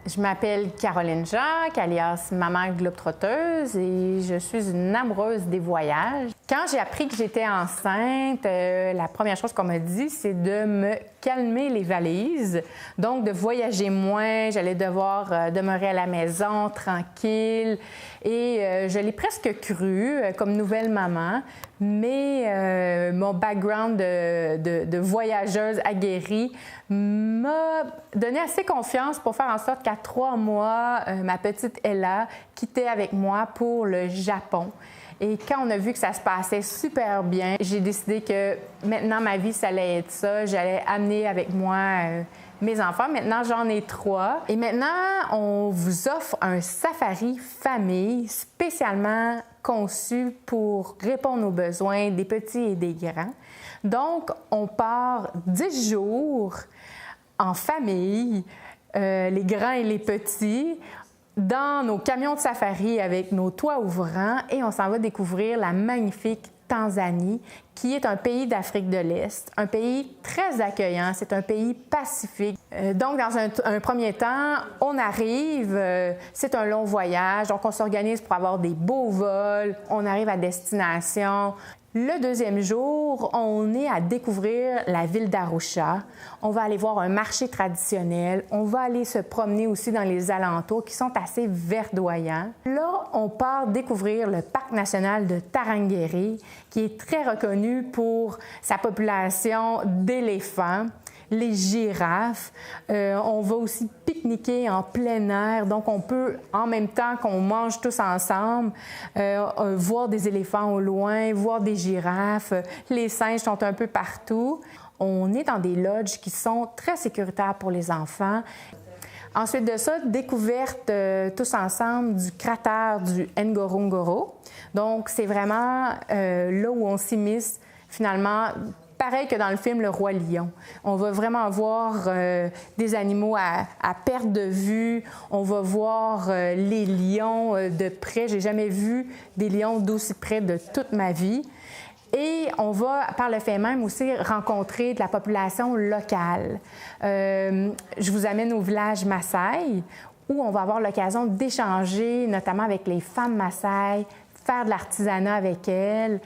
Je m'appelle Caroline Jacques, alias Maman Globe-Trotteuse, et je suis une amoureuse des voyages. Quand j'ai appris que j'étais enceinte, la première chose qu'on m'a dit, c'est de me calmer les valises, donc de voyager moins. J'allais devoir demeurer à la maison, tranquille, et je l'ai presque cru comme nouvelle maman. Mais mon background de voyageuse aguerrie m'a donné assez confiance pour faire en sorte qu'à 3 mois, ma petite Ella quittait avec moi pour le Japon. Et quand on a vu que ça se passait super bien, j'ai décidé que maintenant, ma vie, ça allait être ça. J'allais amener avec moi mes enfants. Maintenant, j'en ai 3. Et maintenant, on vous offre un safari famille spécialement conçu pour répondre aux besoins des petits et des grands. Donc, on part 10 jours en famille, les grands et les petits, dans nos camions de safari avec nos toits ouvrants, et on s'en va découvrir la magnifique Tanzanie, qui est un pays d'Afrique de l'Est, un pays très accueillant, c'est un pays pacifique. Donc, dans un premier temps, on arrive, c'est un long voyage, donc on s'organise pour avoir des beaux vols, on arrive à destination. Le deuxième jour, on est à découvrir la ville d'Arusha. On va aller voir un marché traditionnel. On va aller se promener aussi dans les alentours qui sont assez verdoyants. Là, on part découvrir le parc national de Tarangere, qui est très reconnu pour sa population d'éléphants. Les girafes. On va aussi pique-niquer en plein air. Donc, on peut, en même temps qu'on mange tous ensemble, voir des éléphants au loin, voir des girafes. Les singes sont un peu partout. On est dans des lodges qui sont très sécuritaires pour les enfants. Ensuite de ça, découverte tous ensemble du cratère du Ngorongoro. Donc, c'est vraiment là où on s'immisce finalement. Pareil que dans le film Le Roi Lion. On va vraiment voir des animaux à perte de vue. On va voir les lions de près. J'ai jamais vu des lions d'aussi près de toute ma vie. Et on va, par le fait même, aussi rencontrer de la population locale. Je vous amène au village Maasai, où on va avoir l'occasion d'échanger, notamment avec les femmes Maasai, faire de l'artisanat avec elles,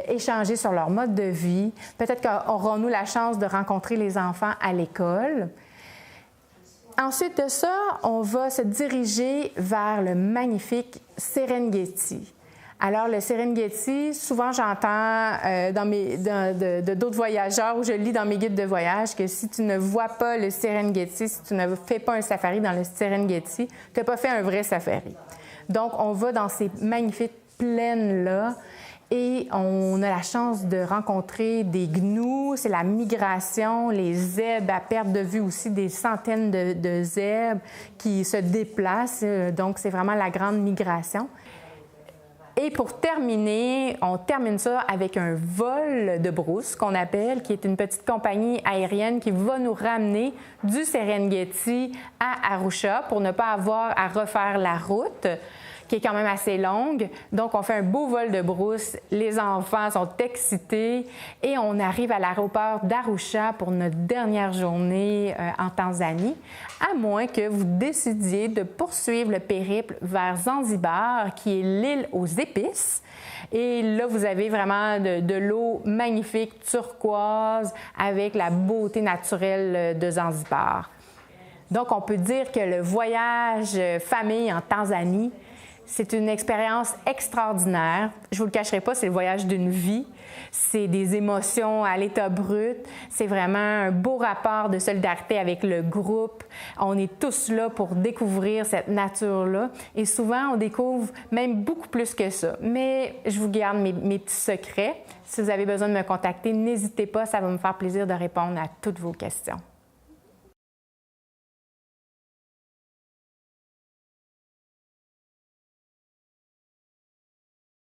échanger sur leur mode de vie. Peut-être qu'aurons-nous la chance de rencontrer les enfants à l'école. Ensuite de ça, on va se diriger vers le magnifique Serengeti. Alors, le Serengeti, souvent j'entends d'autres voyageurs ou je lis dans mes guides de voyage que si tu ne vois pas le Serengeti, si tu ne fais pas un safari dans le Serengeti, tu n'as pas fait un vrai safari. Donc, on va dans ces magnifiques plaines-là et on a la chance de rencontrer des gnous, c'est la migration, les zèbres à perte de vue aussi, des centaines de zèbres qui se déplacent, donc c'est vraiment la grande migration. Et pour terminer, on termine ça avec un vol de brousse qu'on appelle, qui est une petite compagnie aérienne qui va nous ramener du Serengeti à Arusha pour ne pas avoir à refaire la route, qui est quand même assez longue. Donc, on fait un beau vol de brousse. Les enfants sont excités et on arrive à l'aéroport d'Arusha pour notre dernière journée en Tanzanie, à moins que vous décidiez de poursuivre le périple vers Zanzibar, qui est l'île aux épices. Et là, vous avez vraiment de l'eau magnifique, turquoise, avec la beauté naturelle de Zanzibar. Donc, on peut dire que le voyage famille en Tanzanie, c'est une expérience extraordinaire. Je ne vous le cacherai pas, c'est le voyage d'une vie. C'est des émotions à l'état brut. C'est vraiment un beau rapport de solidarité avec le groupe. On est tous là pour découvrir cette nature-là. Et souvent, on découvre même beaucoup plus que ça. Mais je vous garde mes petits secrets. Si vous avez besoin de me contacter, n'hésitez pas. Ça va me faire plaisir de répondre à toutes vos questions.